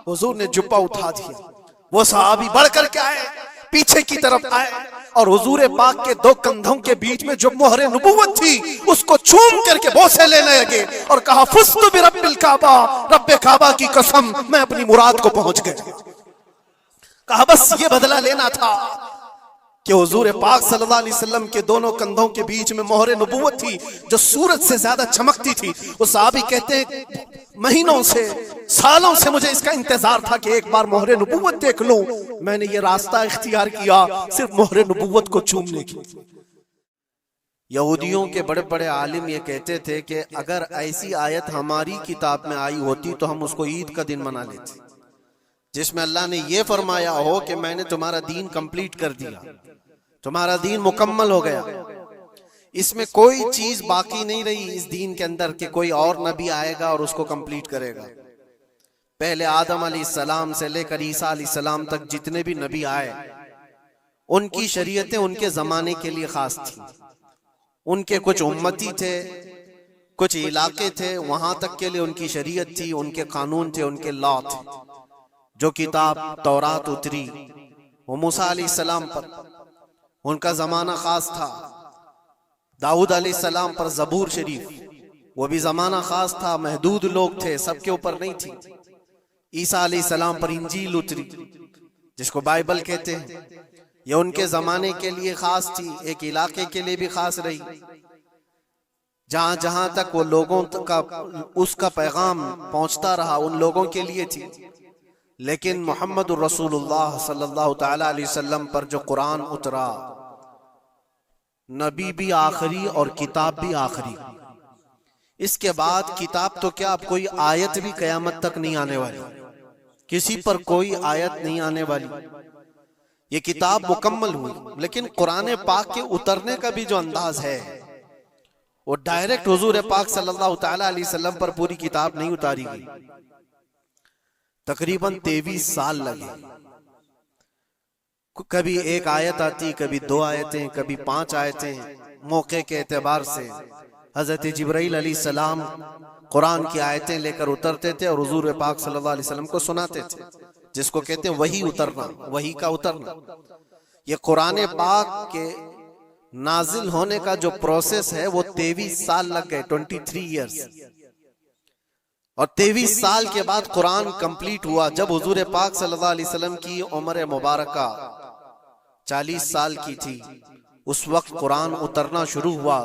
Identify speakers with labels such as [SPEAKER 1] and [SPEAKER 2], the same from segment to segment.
[SPEAKER 1] हुजूर ने जुब्बा उठा दिया। वो सहाबी बढ़ करके आए, पीछे की तरफ आए और हुजूर पाक के दो कंधों के बीच में जो मोहरे नबुव्वत थी उसको चूम करके बोसे लेने लगे और कहा, फुस्तु बिरब्बिल काबा, रब्बे काबा की कसम, मैं अपनी मुराद को पहुंच गया। कहा बस ये बदला लेना था कि हुजूर पाक सल्लल्लाहु अलैहि वसल्लम के दोनों कंधों के बीच में मोहरे नबुव्वत थी जो सूरज से ज्यादा चमकती थी। वो सहाबी कहते हैं महीनों से, सालों से मुझे इसका इंतजार था कि एक बार मोहरे नबुव्वत देख लूं। मैंने ये रास्ता इख्तियार किया सिर्फ मोहरे नबुव्वत को चूमने की। यहूदियों के बड़े बड़े आलिम ये कहते थे कि अगर ऐसी आयत हमारी किताब में आई होती तो हम उसको ईद का दिन मना लेते, जिसमें अल्लाह ने ये फरमाया हो कि मैंने तुम्हारा दीन कंप्लीट कर दिया, तुम्हारा दीन मुकम्मल हो गया। इसमें कोई चीज बाकी नहीं रही इस दीन के अंदर कि कोई और नबी आएगा और उसको कंप्लीट करेगा। पहले आदम अलैहिस्सलाम से लेकर ईसा अलैहिस्सलाम तक जितने भी नबी आए, उनकी शरीयतें उनके जमाने के लिए खास थी। उनके कुछ उम्मती थे, कुछ इलाके थे, वहां तक के लिए उनकी शरीयत थी, उनके कानून थे, उनके लॉ थे। जो किताब तौरात उतरी वो मूसा अलैहिस्सलाम पर, उनका जमाना खास था। दाऊद अलैहिस्सलाम पर जबूर शरीफ, वो भी जमाना खास था, महदूद लोग थे, सबके ऊपर नहीं थी। ईसा अलैहिस्सलाम पर इंजील उतरी जिसको बाइबल कहते हैं, ये उनके जमाने के लिए खास थी, एक इलाके के लिए भी खास रही। जहां जहां तक वो लोगों का उसका पैगाम पहुंचता रहा उन लोगों के लिए थी। लेकिन मोहम्मद रसूलुल्लाह सल्लल्लाहु तआला अलैहि वसल्लम पर जो कुरान उतरा, नबी भी आखिरी और किताब भी आखिरी। इसके बाद किताब तो क्या, अब कोई आयत भी कयामत तक नहीं आने वाली, किसी पर कोई आयत नहीं आने वाली। ये किताब मुकम्मल हुई। लेकिन कुरान पाक के उतरने का भी जो अंदाज है वो डायरेक्ट हुजूर पाक सल्लल्लाहु तआला अलैहि वसल्लम पर पूरी किताब नहीं उतारी गई। तकरीबन 23 साल लगे। कभी एक आयत आती, कभी 2 आयतें, कभी 5 आयतें। मौके के एतबार से हजरत जिब्राइल अलैहिस्सलाम कुरान की आयतें लेकर उतरते थे और हुजूर पाक सल्लल्लाहु अलैहि वसल्लम को सुनाते थे, जिसको कहते हैं वही उतरना, वही का उतरना। ये कुरान पाक के नाजिल होने का जो प्रोसेस है वो 23 साल लग गए, 23 इयर्स। और 23 साल के बाद कुरान कंप्लीट हुआ। जब हुजूर पाक सल्लल्लाहु अलैहि वसल्लम की उम्र मुबारका 40 साल की थी, उस वक्त कुरान उतरना शुरू हुआ।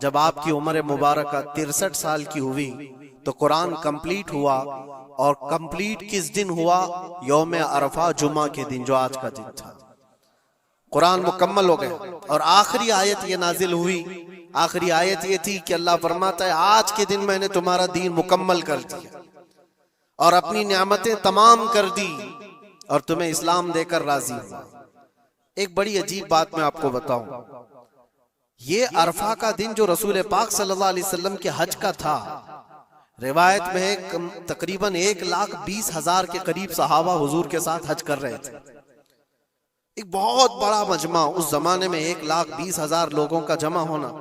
[SPEAKER 1] जब आपकी उम्र मुबारका 63 साल की हुई तो कुरान कंप्लीट हुआ। और कंप्लीट किस दिन हुआ? यौम अरफा, जुमा के दिन, जो आज का दिन था। कुरान मुकम्मल हो गया। और आखिरी आयत ये नाजिल हुई। आखिरी आयत ये थी कि अल्लाह फरमाता है, आज के दिन मैंने तुम्हारा दीन मुकम्मल कर दिया और अपनी नेमतें तमाम कर दी और तुम्हें इस्लाम देकर राजी हुआ। एक बड़ी अजीब बात मैं आपको बताऊं, ये अरफा का दिन जो रसूल पाक सल्लल्लाहु अलैहि वसल्लम के हज का था, रिवायत में तकरीबन 1,20,000 के करीब सहाबा हुजूर के साथ हज कर रहे थे। एक बहुत बड़ा मजमा, उस जमाने में 1,20,000 लोगों का जमा होना।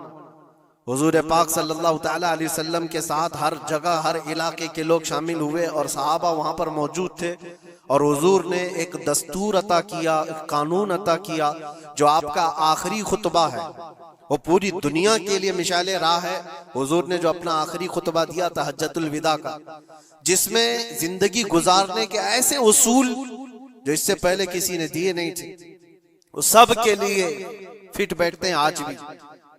[SPEAKER 1] हुजूर पाक सल्लल्लाहु तआला अलैहि वसल्लम के साथ हर जगह, हर इलाके के लोग शामिल हुए और सहाबा वहां पर मौजूद थे। और हुजूर ने एक दस्तूर अता किया, एक कानून अता किया, जो आपका आखिरी खुतबा है, वो पूरी दुनिया के लिए मिसाले राह है। हुजूर ने जो अपना आखिरी खुतबा दिया था हज्जतुल विदा का, जिसमें जिंदगी गुजारने के ऐसे उसूल जो इससे पहले किसी ने दिए नहीं थे, वो सब के लिए फिट बैठते हैं आज भी।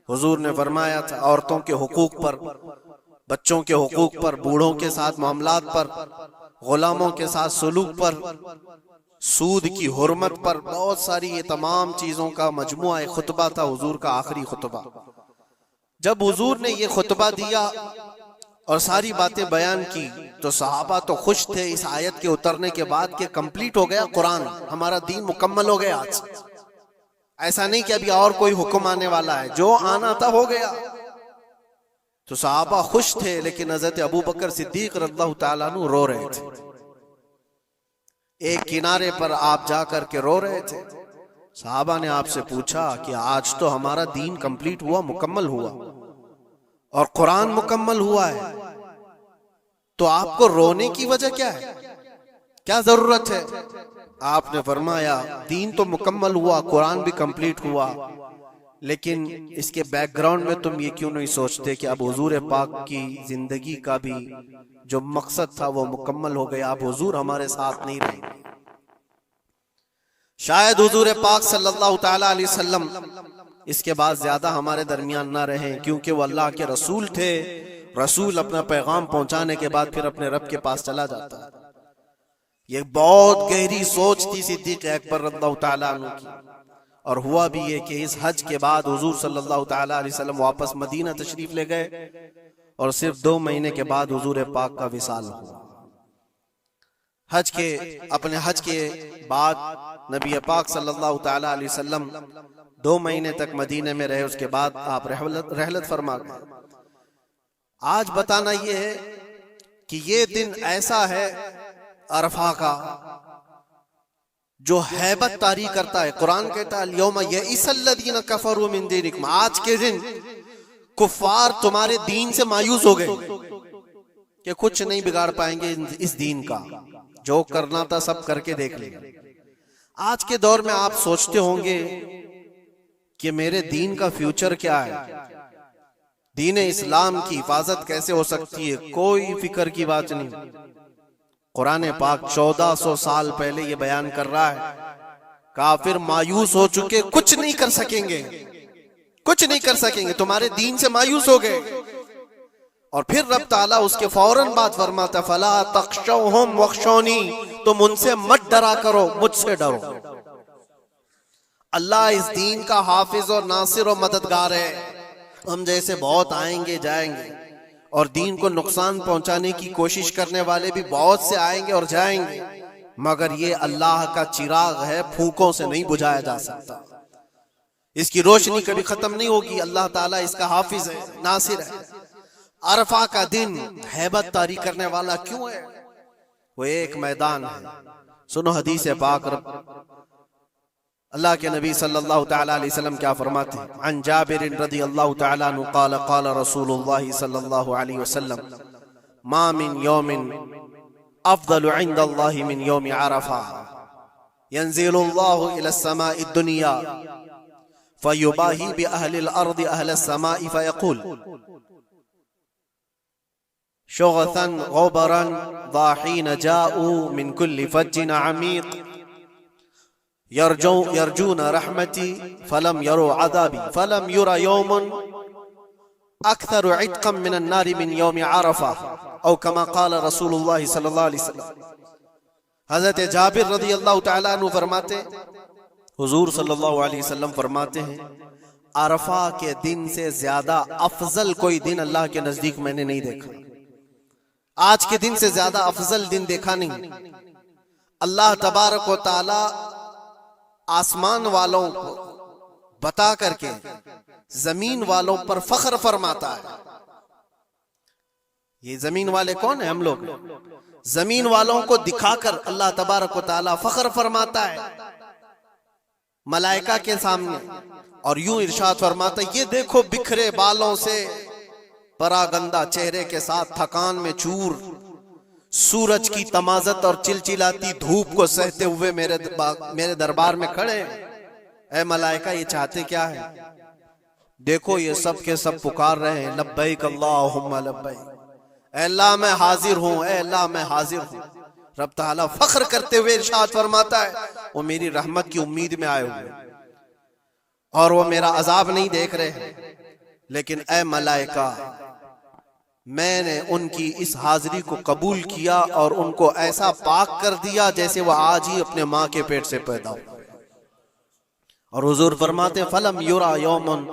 [SPEAKER 1] हुजूर ने फरमाया था औरतों के हुकूक पर, बच्चों के हुकूक पर, बूढ़ों के साथ मामलात पर, गुलामों के साथ सुलूक पर, सूद की हुर्मत पर, बहुत सारी ये तमाम चीजों का मजमुआ एक खुतबा था हुजूर का आखिरी खुतबा। जब हुजूर ने ये खुतबा दिया और सारी बातें बयान की तो सहाबा तो खुश थे इस आयत के उतरने के बाद कि कंप्लीट हो गया कुरान, हमारा दीन मुकम्मल हो गया आज। ऐसा नहीं कि अभी और कोई हुक्म आने वाला है, जो आना था हो गया। तो सहाबा खुश थे, लेकिन हजरत अबू बकर सिद्दीक रज़ियल्लाहु ताला अन्हु रो रहे थे। एक किनारे पर आप जाकर के रो रहे थे। सहाबा ने आपसे पूछा कि आज तो हमारा दीन कंप्लीट हुआ, मुकम्मल हुआ और कुरान मुकम्मल हुआ है, तो आपको रोने की वजह क्या है? क्या जरूरत है? आपने फरमाया दीन तो मुकम्मल हुआ, कुरान भी कंप्लीट हुआ, लेकिन इसके बैकग्राउंड में तुम ये क्यों नहीं सोचते कि अब हुजूर पाक की जिंदगी का भी जो मकसद था वो मुकम्मल हो गया, अब हुजूर हमारे साथ नहीं रहेंगे। शायद हुजूर पाक सल्लल्लाहु तआला अलैहि वसल्लम इसके बाद ज्यादा हमारे दरमियान ना रहे, क्योंकि वो अल्लाह के रसूल थे। रसूल अपना पैगाम पहुंचाने के बाद फिर अपने रब के पास चला जाता है। ये बहुत गहरी सोच थी सिद्दीक अकबर रज़ियल्लाहु तआला अन्हु की। और हुआ भी ये कि इस हज के बाद हुजूर सल्लल्लाहु तआला अलैहि वसल्लम वापस मदीना तशरीफ ले गए और सिर्फ 2 महीने के बाद हुजूर पाक का विसाल हुआ। अपने हज के बाद नबी पाक सल्लल्लाहु तआला अलैहि वसल्लम 2 महीने तक मदीने में रहे, उसके बाद आप रहलत फरमा गए। आज बताना ये है कि ये दिन ऐसा है अरफा का जो हैबत तारी करता है। कुरान कहता है यौमा यइसल्लज़ीना कफरू मिन दीनिकुम, आज के दिन कुफार तुम्हारे दीन से मायूस हो गए कि कुछ नहीं बिगाड़ पाएंगे इस दीन का, जो करना था सब करके देख लिया। आज के दौर में आप सोचते होंगे कि मेरे दीन का फ्यूचर क्या है, दीन इस्लाम की हिफाजत कैसे हो सकती है? कोई फिक्र की बात नहीं। कुरान पाक 1400 साल पहले ये बयान कर रहा है, काफिर मायूस हो चुके, कुछ नहीं कर सकेंगे, कुछ नहीं कर सकेंगे, तुम्हारे दीन से मायूस हो गए। और फिर रब ताला उसके फौरन बाद फरमाता फला तख्शौहुम वख्शौनी, तुम उनसे मत डरा करो, मुझसे डरो। अल्लाह इस दीन का हाफिज और नासिर और मददगार है। हम जैसे बहुत आएंगे जाएंगे और दीन को नुकसान पहुंचाने की कोशिश करने वाले भी बहुत से आएंगे और जाएंगे, मगर ये अल्लाह का चिराग है, फूकों से नहीं बुझाया जा सकता। इसकी रोशनी कभी खत्म नहीं होगी। अल्लाह ताला इसका हाफिज है, नासिर है। अरफा का दिन हैबत तारी करने वाला क्यों है? वो एक मैदान है। सुनो हदीस पाक, अल्लाह के नबी सल्लल्लाहु तआला अलैहि वसल्लम क्या फरमाते हैं? अन जाबिर रज़ियल्लाहु तआला अन्हु क़ाल क़ाल रसूलुल्लाह सल्लल्लाहु अलैहि वसल्लम मा मिन यौमिन अफ़ज़लु इंदल्लाहि मिन यौमि अरफा यंज़िलुल्लाहु इलस समाइ दुनिया फयुबाही बि अहलिल अर्दि अहलस समाइ फयक़ूल शुग़सन ग़ुबरन ज़ाहीन जाऊ मिन कुल्लि फज्जिन अमीक़ यरजून रहमती फलम यरो अज़ाबी फलम युरा यौमुन अक्सर इत्क़म मिनन नारि मिन यौमि अरफा औ कमा क़ाल रसूलुल्लाह सल्लल्लाहु अलैहि वसल्लम। हज़रत जाबिर रज़ियल्लाहु तआला अन्हु फरमाते, हुजूर सल्लल्लाहु अलैहि वसल्लम फरमाते हैं, अरफा के दिन से ज्यादा अफजल कोई दिन अल्लाह के नजदीक मैंने नहीं देखा। आज के दिन से ज्यादा अफजल दिन देखा नहीं। अल्लाह तबारक व तआला आसमान वालों को बता करके जमीन वालों पर फख्र फरमाता है। ये जमीन वाले कौन है? हम लोग। जमीन वालों को दिखाकर अल्लाह तबारक व तआला फख्र फरमाता है मलाइका के सामने, और यूं इरशाद फरमाता है, ये देखो बिखरे बालों से परागंदा चेहरे के साथ थकान में चूर, सूरज की तमाजत और चिलचिलाती धूप को सहते हुए मेरे दरबार में खड़े। ऐ मलाइका, ये चाहते क्या है? देखो ये सब के सब पुकार रहे हैं, लब्बैक अल्लाहुम्मा लब्बैक, अल्लाह मैं हाजिर हूँ, अल्लाह मैं हाजिर हूँ। रब ताला फख्र करते हुए इरशाद फरमाता है, वो मेरी रहमत की उम्मीद में आए हुए और वो मेरा अजाब नहीं देख रहे हैं। लेकिन ऐ मलाइका, मैंने उनकी इस हाजिरी को कबूल किया और उनको ऐसा पाक कर दिया जैसे वह आज ही अपने माँ के पेट से पैदा हुआ। और हुजूर फरमाते, फलम युरा यौमुन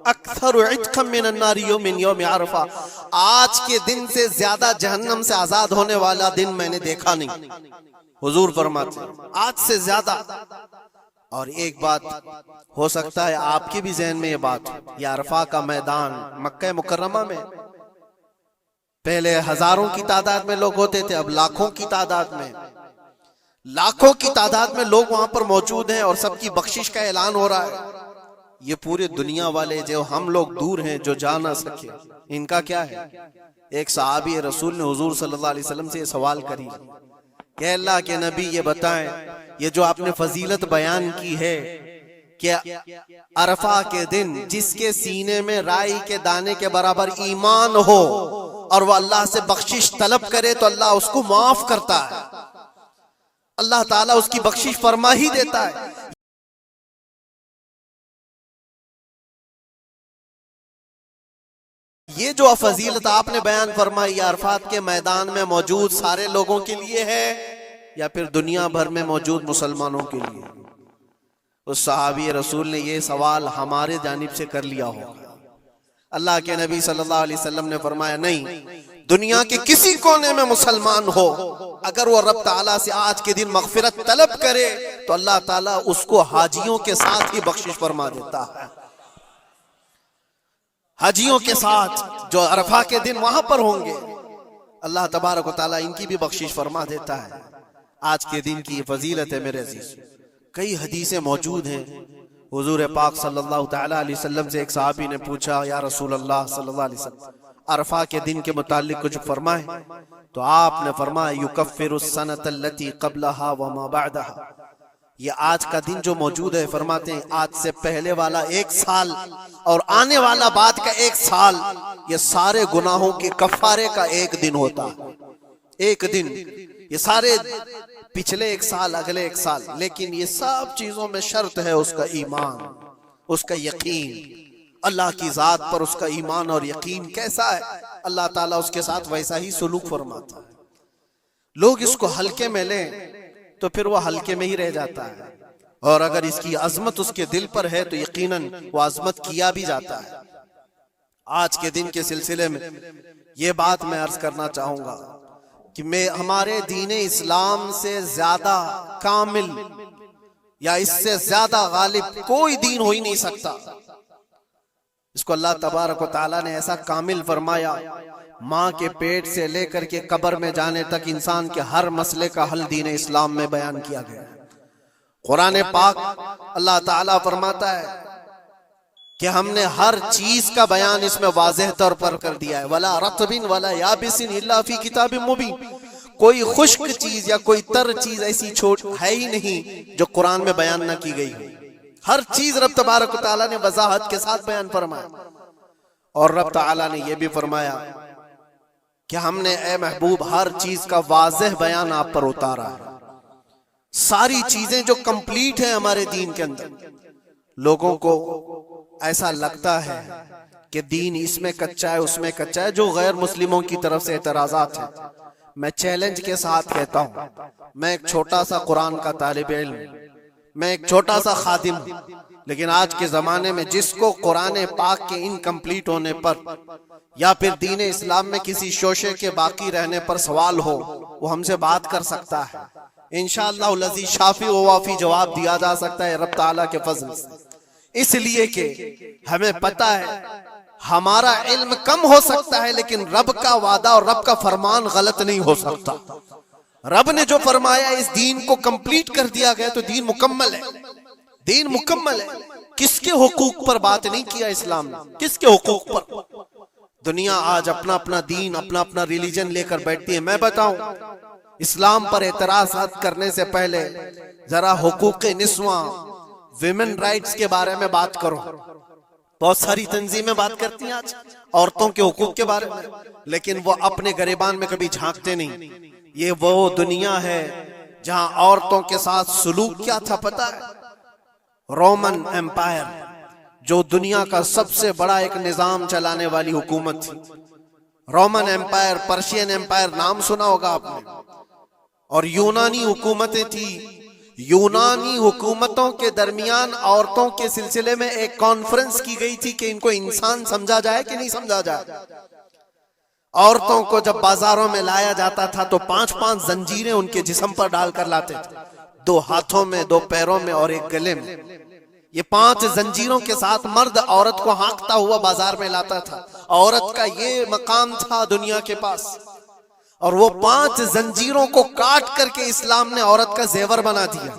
[SPEAKER 1] अक्सर इत्क़म मिनन नारि मिन यौमि अरफा, आज के दिन से ज्यादा जहन्नम से आजाद होने वाला दिन मैंने देखा नहीं। हुजूर फरमाते, आज से ज्यादा। और एक बात हो सकता है आपके भी जहन में ये बात, ये अरफा का मैदान मक्का मुकर्रमा में पहले हजारों की तादाद में लोग होते थे, अब लाखों की तादाद में, लाखों की तादाद में लोग वहां पर मौजूद हैं और सबकी बख्शिश का ऐलान हो रहा है। ये पूरे दुनिया वाले जो हम लोग दूर हैं, जो जा ना सके, इनका क्या है? एक सहाबी रसूल ने हुजूर सल्लल्लाहु अलैहि वसल्लम से सवाल करी, कि अल्लाह के नबी ये बताएं, ये जो आपने फजीलत बयान की है कि अरफा के दिन जिसके सीने में राई के दाने के बराबर ईमान हो और वह अल्लाह से बख्शिश तलब करे तो अल्लाह उसको माफ करता है, अल्लाह ताला उसकी बख्शिश फरमा ही देता है। ये जो फजीलत आपने बयान फरमाई अरफात के मैदान में मौजूद सारे लोगों के लिए है या फिर दुनिया भर में मौजूद मुसलमानों के लिए? उस सहाबी रसूल ने ये सवाल हमारे जानिब से कर लिया होगा। अल्लाह के नबी सल्लल्लाहु अलैहि वसल्लम ने फरमाया, नहीं, दुनिया के किसी कोने में मुसलमान हो, अगर वो रब ताला से आज के दिन मगफिरत तलब करे तो अल्लाह ताला उसको हाजियों के साथ ही बख्शिश फरमा देता है। हाजियों के साथ जो अरफा के दिन वहां पर होंगे, अल्लाह तबारक व तआला इनकी भी बख्शिश फरमा देता है। आज के दिन की फजीलत है मेरे अजीज। कई हदीसें मौजूद हैं। हुजूर पाक सल्लल्लाहु तआला अलैहि वसल्लम से एक सहाबी ने पूछा, या रसूल अल्लाह सल्लल्लाहु अलैहि वसल्लम, अरफा के दिन के मुतालिक कुछ फरमाए। तो आपने फरमाया, युकफ्फिरुस सनतल्लती क़ब्लहा व मा बअदहा। ये आज का दिन जो मौजूद है, फरमाते हैं आज से पहले वाला एक साल और आने वाला बाद का एक साल, ये सारे गुनाहों के कफारे का एक दिन होता है। एक दिन, ये सारे पिछले एक साल, अगले एक साल, लेकिन ये सब चीजों में शर्त है उसका ईमान, उसका यकीन। अल्लाह की जात पर उसका ईमान और यकीन कैसा है, अल्लाह ताला उसके साथ वैसा ही सुलूक फरमाता है। लोग इसको हल्के में लें तो फिर वो हल्के में ही रह जाता है, और अगर इसकी अजमत उसके दिल पर है तो यकीनन वो अजमत किया भी जाता है। आज के दिन के सिलसिले में ये बात मैं अर्ज करना चाहूंगा कि मैं हमारे दीन इस्लाम से ज्यादा कामिल या इससे ज्यादा गालिब कोई दीन हो ही नहीं सकता। इसको अल्लाह तबारक व तआला ने ऐसा कामिल फरमाया, माँ के पेट से लेकर के कब्र में जाने तक इंसान के हर मसले का हल दीन इस्लाम में बयान किया गया। कुरान पाक अल्लाह ताला फरमाता है कि हमने हर चीज का बयान इसमें वाज़ेह तौर पर कर दिया है। वला रतबिन वला याबिसिन इल्ला फी किताबिन मुबीन। कोई खुश्क चीज या कोई तर चीज ऐसी छोट है ही नहीं जो कुरान में बयान न की गई हो। हर चीज रब तबारक व तआला ने वजाहत के साथ बयान फरमाया। और रब तआला ने यह भी फरमाया कि हमने ए महबूब हर चीज का वाज़ेह बयान आप पर उतारा है। सारी चीजें जो कंप्लीट है हमारे दीन के अंदर। लोगों को ऐसा लगता है कि दीन इसमें कच्चा है, उसमें कच्चा है, जो गैर मुस्लिमों की तरफ से एतराजात है। मैं चैलेंज के साथ कहता हूं, मैं एक छोटा सा कुरान का तालिब इल्म, मैं एक छोटा सा खादिम, लेकिन आज के जमाने में जिसको कुरान पाक के इनकम्प्लीट होने पर या फिर दीन इस्लाम में किसी शोशे के बाकी रहने पर सवाल हो, वो हमसे बात कर सकता है। इंशाअल्लाह लज़ी शाफी व वाफी जवाब दिया जा सकता है रब ताला के फजल से। इसलिए कि हमें पता है हमारा इल्म कम हो सकता है, लेकिन रब का वादा और रब का फरमान गलत नहीं हो सकता। रब ने जो फरमाया इस दीन को कंप्लीट कर दिया गया, तो दीन मुकम्मल है। दीन मुकम्मल है। किसके हुकूक पर बात नहीं किया इस्लाम ने, किसके हुकूक पर? दुनिया आज अपना अपना दीन, अपना अपना रिलीजन लेकर बैठती है। मैं बताऊं, इस्लाम पर एतराज़ात करने से पहले जरा हुकूक निस्वा, विमेन राइट्स के बारे में बात करो। बहुत सारी तंजीमें बात करती हैं आज औरतों के हुकूक के बारे में, लेकिन वो अपने गरेबान में कभी झांकते नहीं। ये वो दुनिया है जहां औरतों के साथ सुलूक क्या था पता है? रोमन एम्पायर, जो दुनिया का सबसे बड़ा एक निजाम चलाने वाली हुकूमत थी। रोमन एम्पायर, पर्शियन एम्पायर, नाम सुना होगा आपने। और यूनानी हुकूमतें थी। यूनानी हुकूमतों के दरमियान औरतों के सिलसिले में एक कॉन्फ्रेंस की गई थी कि इनको इंसान समझा जाए कि नहीं समझा जाए। औरतों को जब बाजारों में लाया जाता था तो 5-5 जंजीरें उनके जिस्म पर डालकर लाते थे, 2 हाथों में, 2 पैरों में और 1 गले में। ये 5 जंजीरों के साथ मर्द औरत को हाँकता हुआ बाजार में लाता था। औरत का ये मकाम था दुनिया के पास। और वो 5 जंजीरों को काट करके इस्लाम ने औरत का जेवर बना दिया।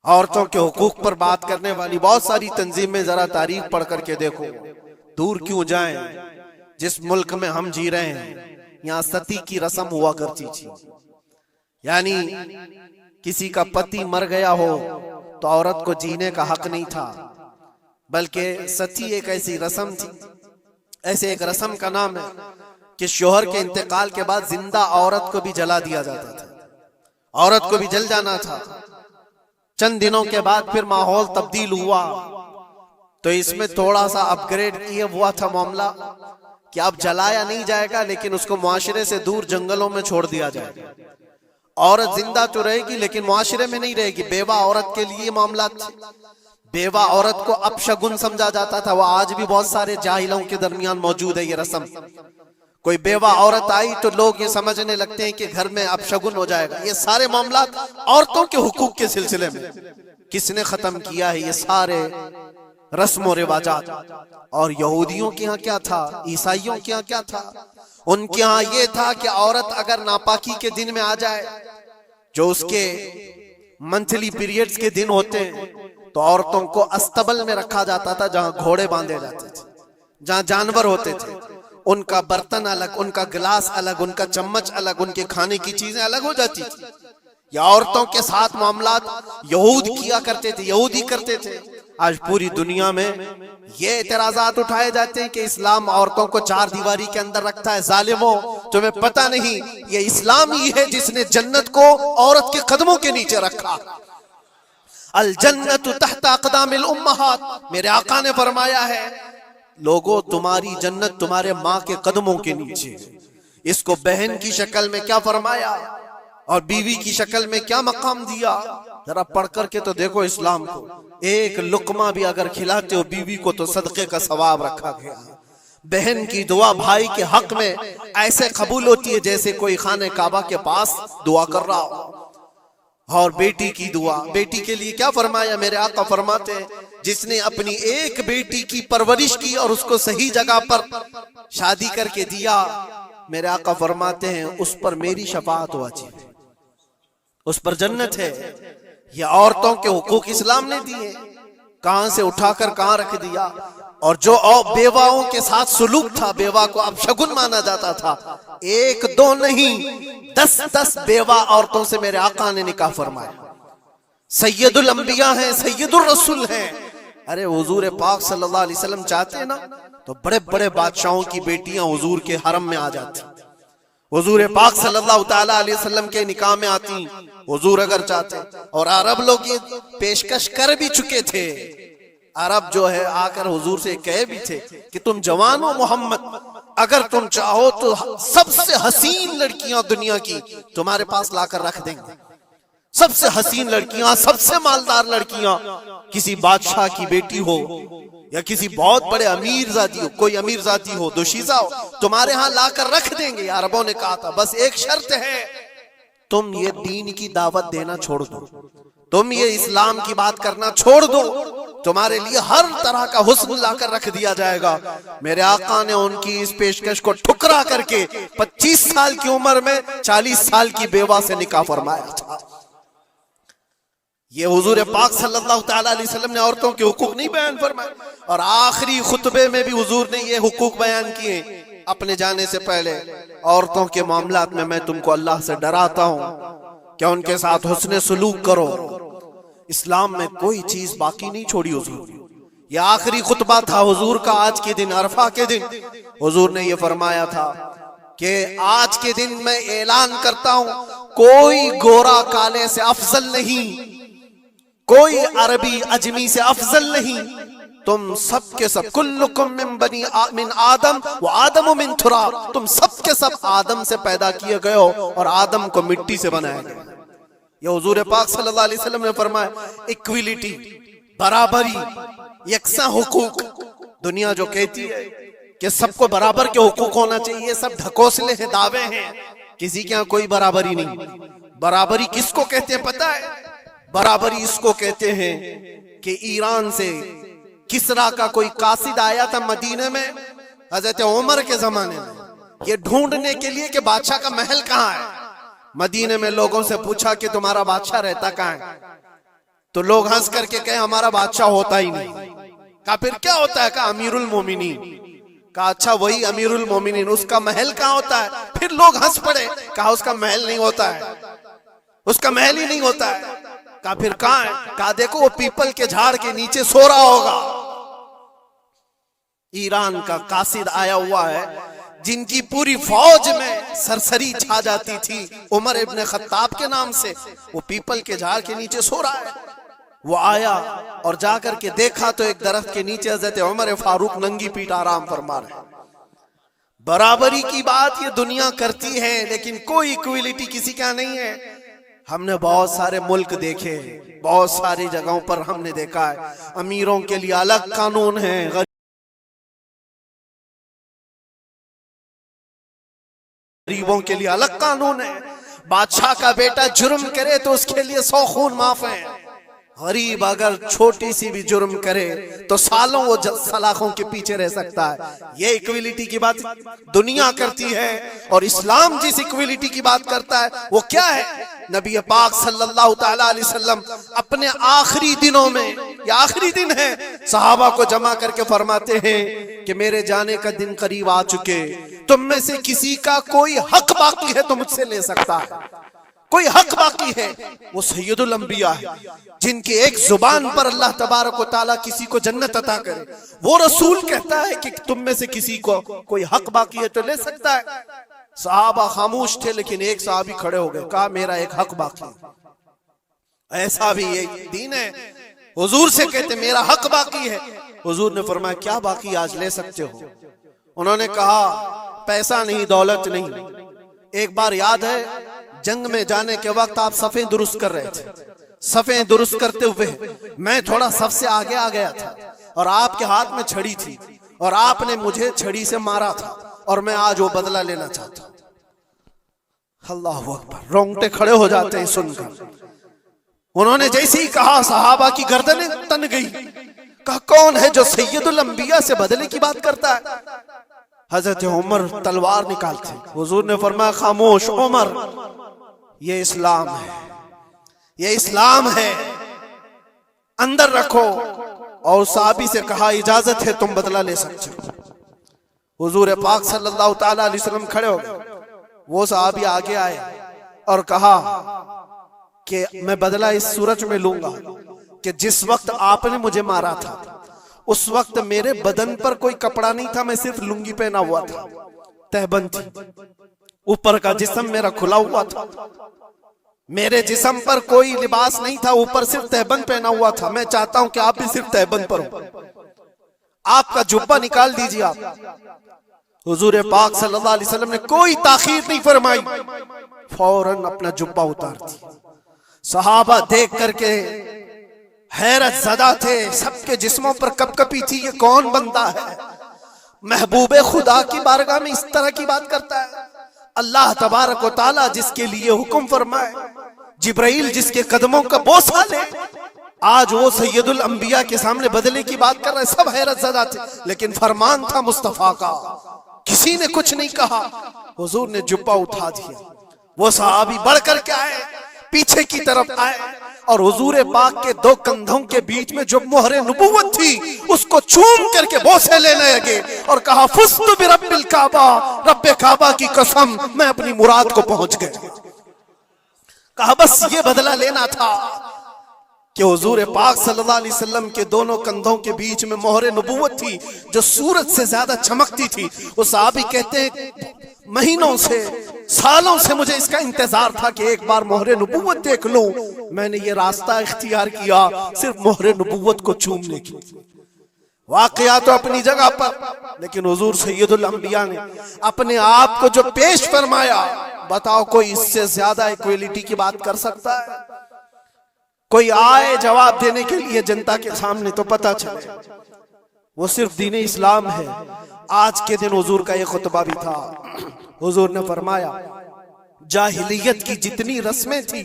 [SPEAKER 1] औरतों के हुकूक पर बात करने वाली बहुत सारी तंजीमें, जरा तारीख पढ़ करके देखो। दूर क्यों जाएं, जिस मुल्क में हम जी रहे हैं यहाँ सती की रस्म हुआ करती थी। यानी किसी का पति मर गया हो तो औरत को जीने का हक नहीं था, बल्कि सती एक ऐसी रस्म थी, ऐसे एक रस्म का नाम है कि शोहर के इंतकाल के बाद जिंदा औरत को भी जला दिया जाता था, औरत को भी जल जाना था। चंद दिनों के बाद फिर माहौल तब्दील हुआ तो इसमें थोड़ा सा अपग्रेड किया हुआ था मामला कि अब जलाया नहीं जाएगा, लेकिन उसको मुआशरे से दूर जंगलों में छोड़ दिया जाएगा। औरत जिंदा तो रहेगी लेकिन मुआशरे में नहीं रहेगी। बेवा औरत के लिए मामला था। बेवा औरत को अपशगुन समझा जाता था। वो आज भी बहुत सारे जाहिलों के दरमियान मौजूद है ये रस्म। कोई बेवा औरत आई तो लोग ये समझने लगते हैं कि घर में अपशगुन हो जाएगा। ये सारे मामला औरतों के हुकूक के सिलसिले में किसने खत्म किया है? ये सारे रस्म और रिवाजात। और यहूदियों के यहाँ क्या था, ईसाइयों के यहाँ क्या था? उनके यहाँ ये था कि औरत अगर नापाकी के दिन में आ जाए, जो उसके मंथली पीरियड्स के दिन होते हैं, तो औरतों को अस्तबल में रखा जाता था, जहां घोड़े बांधे जाते थे, जहां जानवर होते थे। उनका बर्तन अलग, उनका गिलास अलग, उनका चम्मच अलग, उनके खाने की चीजें अलग हो जाती थी। या औरतों के साथ मामलात यहूद किया करते थे, यहूदी करते थे। आज पूरी दुनिया में ये एतराजात उठाए जाते हैं कि इस्लाम औरतों को चार दीवारी के अंदर रखता है। जालिमों, तुम्हें पता नहीं ये इस्लाम ही है जिसने जन्नत को औरत के कदमों के नीचे रखा। अल जन्नतु तहत अक़दामिल उम्महात, मेरे आका ने फरमाया है लोगों तुम्हारी जन्नत तुम्हारे माँ के कदमों के नीचे। इसको बहन की शक्ल में क्या फरमाया और बीवी की शक्ल में क्या मकाम दिया, जरा पढ़ करके तो देखो इस्लाम को। एक लुकमा भी अगर खिलाते हो बीवी को तो सदके का सवाब रखा गया। बहन की दुआ भाई के हक में ऐसे कबूल होती है जैसे कोई खाने काबा के पास दुआ कर रहा हो। और बेटी की दुआ, बेटी के लिए क्या फरमाया? मेरे आका फरमाते हैं जिसने अपनी एक बेटी की परवरिश की और उसको सही जगह पर शादी करके दिया, मेरे आका फरमाते हैं उस पर मेरी शफाअत वाजिब है, उस पर जन्नत है। ये औरतों के हुकूक इस्लाम ने दिए, कहां से उठाकर कहां रख दिया। और जो बेवाओं के साथ सुलूक था, बेवा को अपशगुन माना जाता था। एक दो नहीं 10-10 बेवा औरतों से मेरे आका ने निकाह फरमाया। सैयदुल अंबिया हैं, सैयदुल रसूल हैं। अरे हुजूर पाक सल्लल्लाहु अलैहि वसल्लम चाहते ना तो बड़े बड़े बादशाहों की बेटियां हुजूर के हरम में आ जाती। हुजूर पाक सल्लल्लाहु ताला अलैहि वसल्लम के निकाह में आती हुजूर अगर चाहते। और अरब लोग ये पेशकश कर भी चुके थे। अरब जो है आकर हुजूर से कहे भी थे कि तुम जवान हो मोहम्मद, अगर तुम चाहो तो सबसे हसीन लड़कियां दुनिया की तुम्हारे पास लाकर रख देंगे। सबसे हसीन लड़कियां, सबसे मालदार लड़कियां, किसी बादशाह की बेटी हो या किसी बहुत बड़े अमीर जाती हो, कोई अमीर जाती हो, दोशीजा हो, तुम्हारे यहाँ लाकर रख देंगे। अरबों ने कहा था बस एक शर्त है, तुम ये दीन की दावत देना छोड़ दो, तुम ये इस्लाम की बात करना छोड़ दो, तुम्हारे लिए हर तरह का हुस्न लाकर रख दिया जाएगा। मेरे आका ने उनकी इस पेशकश को ठुकरा करके 25 साल की उम्र में 40 साल की बेवा से निकाह फरमाया था। ये हुजूर पाक सल्लल्लाहु ताला अलैहि वसल्लम ने औरतों के हुकूक नहीं बयान फरमाए। और आखिरी खुतबे में भी हुजूर ने ये हुकूक बयान किए अपने जाने से पहले। औरतों के मामलात में मैं तुमको अल्लाह से डराता हूँ कि उनके साथ हुस्न सलूक करो। इस्लाम में कोई चीज बाकी नहीं छोड़ी हुजूर। ये आखिरी खुतबा था हुजूर का आज के दिन, अरफा के दिन। हुजूर ने ये फरमाया था कि आज के दिन मैं ऐलान करता हूँ कोई गोरा काले से अफजल नहीं, कोई अरबी अजमी से अफजल नहीं, तुम सब के सब कुल्लुकुम मिन आदम व आदम मिन तुराब, तुम सब के सब आदम से पैदा किए गए हो और आदम को मिट्टी से बनाया गया। ये हुजूर पाक सल्लल्लाहु अलैहि वसल्लम ने फरमाया इक्विलिटी, बराबरी, यकसा हुकूक। दुनिया जो कहती है कि सबको बराबर के हुकूक होना चाहिए, सब ढकोसले हैं, दावे हैं। किसी के यहाँ कोई बराबरी नहीं। बराबरी किसको कहते हैं पता है? बराबरी इसको कहते हैं कि ईरान से किसरा का कोई कासिद आया था मदीने में हजरत उमर के जमाने में, ये ढूंढने के लिए कि बादशाह का महल कहाँ है। मदीने में लोगों से पूछा कि तुम्हारा बादशाह रहता कहाँ है, तो लोग हंस करके कहे हमारा बादशाह होता ही नहीं। कहा फिर क्या होता है? कहा अमीरुल मोमिनीन। कहा अच्छा वही अमीरुल मोमिनीन, उसका महल कहाँ होता है? फिर लोग हंस पड़े, कहा उसका महल नहीं होता है। उसका महल ही नहीं होता है। कहा फिर कहां है? कहा देखो वो पीपल के झाड़ के नीचे सो रहा होगा। ईरान का कासिद आया हुआ है जिनकी पूरी फौज में सरसरी छा जाती थी उमर इब्न खत्ताब के नाम से, वो पीपल के झाड़ के नीचे सो रहा है। वो आया और जाकर के देखा तो एक दरख्त के नीचे हजरत उमर फारूक नंगी पीठ आराम फरमा रहे। बराबरी की बात ये दुनिया करती है लेकिन कोई इक्वलिटी किसी का नहीं है। हमने बहुत सारे मुल्क देखे, बहुत सारी जगहों पर हमने देखा है अमीरों के लिए अलग कानून है, गरीबों के लिए अलग कानून है। बादशाह का बेटा जुर्म करे तो उसके लिए 100 खून माफ है। गरीब अगर छोटी सी भी जुर्म करे तो सालों वो सलाखों के पीछे रह सकता है। ये इक्वलिटी की बात दुनिया करती है और इस्लाम जिस इक्वलिटी की बात करता है वो क्या है? नबी पाक सल्लल्लाहु तआला अलैहि वसल्लम अपने आखिरी दिनों में, या आखिरी दिन है, सहाबा को जमा करके फरमाते हैं कि मेरे जाने का दिन करीब आ चुके, तुम में से किसी का कोई हक बाकी है तो मुझसे ले सकता है। कोई हक बाकी है वो सैयदुल अंबिया है जिनके एक जुबान पर अल्लाह तबारक व तआला किसी को जन्नत अता करे। वो रसूल कहता है कि तुम में से किसी को कोई हक बाकी है तो ले सकता है। सहाबा खामोश थे लेकिन एक सहाबी खड़े हो गए, कहा मेरा एक हक बाकी है। ऐसा भी ये दीन है। हुजूर से कहते मेरा हक बाकी है। हुजूर ने फरमाया क्या बाकी, आज ले सकते हो। उन्होंने कहा पैसा नहीं, दौलत नहीं। एक बार याद है जंग में जाने के वक्त आप सफ़ें दुरुस्त कर रहे थे, सफ़ें दुरुस्त करते हुए मैं थोड़ा सफ से आगे आ गया था और आपके हाथ में छड़ी थी और आपने मुझे छड़ी से मारा था और मैं आज वो बदला लेना चाहता हूं। अल्लाह अकबर, रोंगटे खड़े हो जाते हैं सुनकर। उन्होंने जैसे ही कहा सहाबा की गर्दनें तन गई। कहा कौन है जो सैयदुल अंबिया से बदले की बात करता है? हजरत उमर तलवार निकालते। हुजूर ने फरमाया खामोश उमर, ये इस्लाम है, ये इस्लाम है, अंदर रखो। और साहबी से कहा इजाजत है, तुम बदला ले सकते हो। हुजूर पाक सल्लल्लाहु तआला अलैहि वसल्लम खड़े हो गए। वो साहबी आगे आए और कहा कि मैं बदला इस सूरज में लूंगा कि जिस वक्त आपने मुझे मारा था उस वक्त मेरे बदन पर कोई कपड़ा नहीं था, मैं सिर्फ लुंगी पहना हुआ था, तहबंद थी, ऊपर का जिस्म मेरा खुला हुआ था। मेरे जिस्म पर कोई लिबास नहीं था, ऊपर सिर्फ तहबंद पहना हुआ था। मैं चाहता हूं कि आप भी सिर्फ तहबंद पर हो। आपका जुब्बा निकाल दीजिए आप। हुजूर पाक सल्लल्लाहु अलैहि वसल्लम ने कोई ताखीर नहीं फरमाई, फौरन अपना जुब्बा उतार दिया। सहाबा देख करके हैरत ज़दा थे, सबके जिस्मों पर कपकपी थी, ये कौन बंदा है? महबूबे खुदा की बारगाह में इस तरह की बात करता है। अल्लाह तबारक व तआला जिसके लिए हुक्म फरमाए, जिब्राइल जिसके कदमों का बोसा ले, आज वो सैयदुल अंबिया के सामने बदले की बात कर रहे। सब हैरत ज़दा थे लेकिन फरमान था मुस्तफा का, किसी ने कुछ नहीं कहा। हुजूर ने जुब्बा उठा दिया। वो सहाबी बढ़ कर के आए, पीछे की तरफ आए और हुजूर पाक के दो कंधों के बीच में जो मोहरे नबुव्वत थी उसको चूम करके बोसे लेने लगे और कहा फुस्तु बिरब्बिल काबा, रब्बे काबा की कसम, मैं अपनी मुराद को पहुंच गया। कहा बस ये बदला लेना था कि हुजूर पाक सल्लल्लाहु अलैहि वसल्लम के दोनों कंधों के बीच में मोहरे नबुव्वत थी जो सूरज से ज्यादा चमकती थी। वो साहबी कहते हैं महीनों से, सालों से मुझे इसका इंतजार था कि एक बार मोहरे नबुव्वत देख लूं। मैंने ये रास्ता इख्तियार किया सिर्फ मोहरे नबुव्वत को चूमने की। वाकया तो अपनी जगह पर, लेकिन हुजूर सैयदुल अंबिया ने अपने आप को जो पेश फरमाया, बताओ कोई इससे ज्यादा इक्वलिटी की बात कर सकता है? कोई आए जवाब देने के लिए जनता के सामने तो पता चले वो सिर्फ दीन इस्लाम है। आज के दिन हुजूर का ये खुतबा भी था। हुजूर ने फरमाया जाहिलियत की जितनी रस्में थी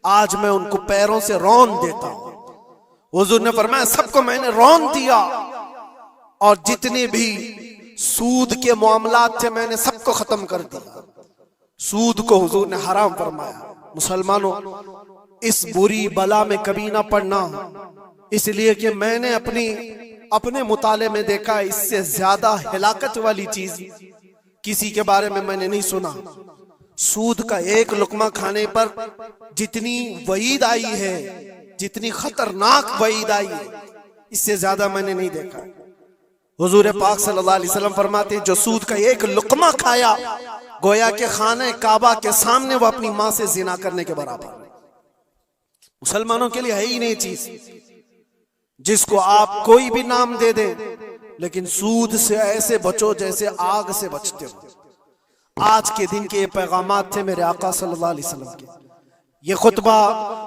[SPEAKER 1] आज मैं उनको पैरों से रौन देता हूं। हुजूर ने फरमाया सबको मैंने रौन दिया और जितने भी सूद के मामलात थे मैंने सबको खत्म कर दिया। सूद को हुजूर ने हराम फरमाया। मुसलमानों, इस बुरी बला में कभी ना पड़ना, इसलिए कि मैंने अपने मुताले में देखा इससे ज्यादा हिलाकत वाली चीज किसी के बारे में मैंने नहीं सुना। सूद का एक लुकमा खाने पर जितनी वईद आई है, जितनी खतरनाक वईद आई है, इससे ज्यादा मैंने नहीं देखा। हुजूर पाक सल्लल्लाहु अलैहि वसल्लम फरमाते जो सूद का एक लुकमा खाया, गोया के खाने काबा के सामने वो अपनी मां से जिना करने के बराबर। मुसलमानों के लिए है ही नहीं चीज, जिसको आप कोई भी नाम दे दें, लेकिन सूद से ऐसे बचो जैसे आग से बचते हो। आज के दिन के ये पैगामात थे मेरे आका सल्लल्लाहु अलैहि वसल्लम के। ये खुतबा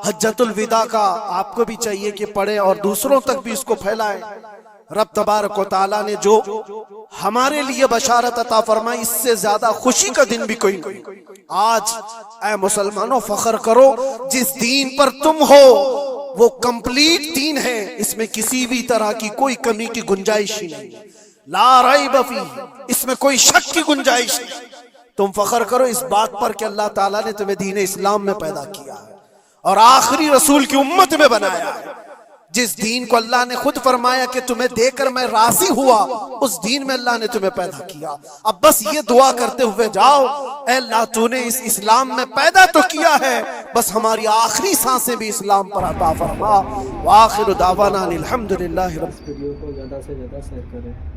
[SPEAKER 1] हज्जतुल विदा का आपको भी चाहिए कि पढ़े और दूसरों तक भी इसको फैलाएं। रब तबारक व तआला ने जो हमारे लिए बशारत अता फरमाई, इससे ज्यादा खुशी का दिन भी कोई नहीं। आज ऐ मुसलमानों फख्र करो, जिस दीन पर तुम हो वो कंप्लीट दीन है, इसमें किसी भी तरह की कोई कमी की गुंजाइश ही नहीं, ला रैब फीह, इसमें कोई शक की गुंजाइश नहीं। तुम फख्र करो इस बात पर कि अल्लाह ताला ने तुम्हें दीन इस्लाम में पैदा किया है और आखिरी रसूल की उम्मत में बनाया है। जिस दीन को अल्लाह ने खुद फरमाया कि तुम्हें देकर मैं राजी हुआ, उस दीन में अल्लाह ने तुम्हें पैदा किया। अब बस ये दुआ करते हुए जाओ, ऐ अल्लाह तूने इस इस्लाम में पैदा तो किया है, बस हमारी आखिरी सांसें भी इस्लाम पर अता फरमा। व आखिरु दावाना अनिल हम्दुलिल्लाहि रब्बिल आलमीन।
[SPEAKER 2] वीडियो को ज़्यादा से ज़्यादा शेयर करें।